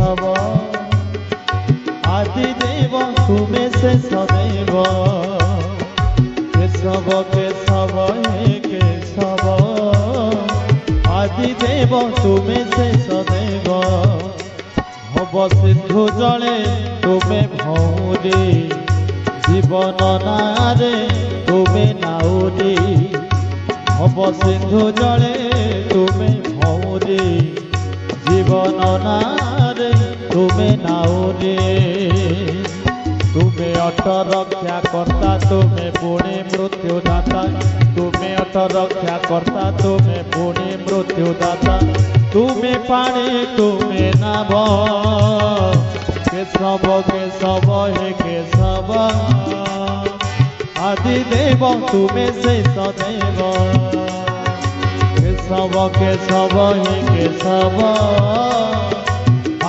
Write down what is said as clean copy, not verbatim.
केशव आदिदेव तुमे शेष देव केशव केशव हे केशव आदिदेव तुमे शेष देव भव सिंधु जले तुमे भौरी जीवन नारे तुमे नाउरी भव सिंधु जले तुमे भौरी जीवन नारे तुमे नाउरी तुमे अट रक्षा कर्ता तुमे पुणे मृत्युदाता तुमे अट रक्षा कर्ता तुमे पुणे मृत्युदाता तुमे पाणी तुमे नाभ केशव केशव हे केशव आदिदेव तुमे शेष देव केशव केशव हे केशव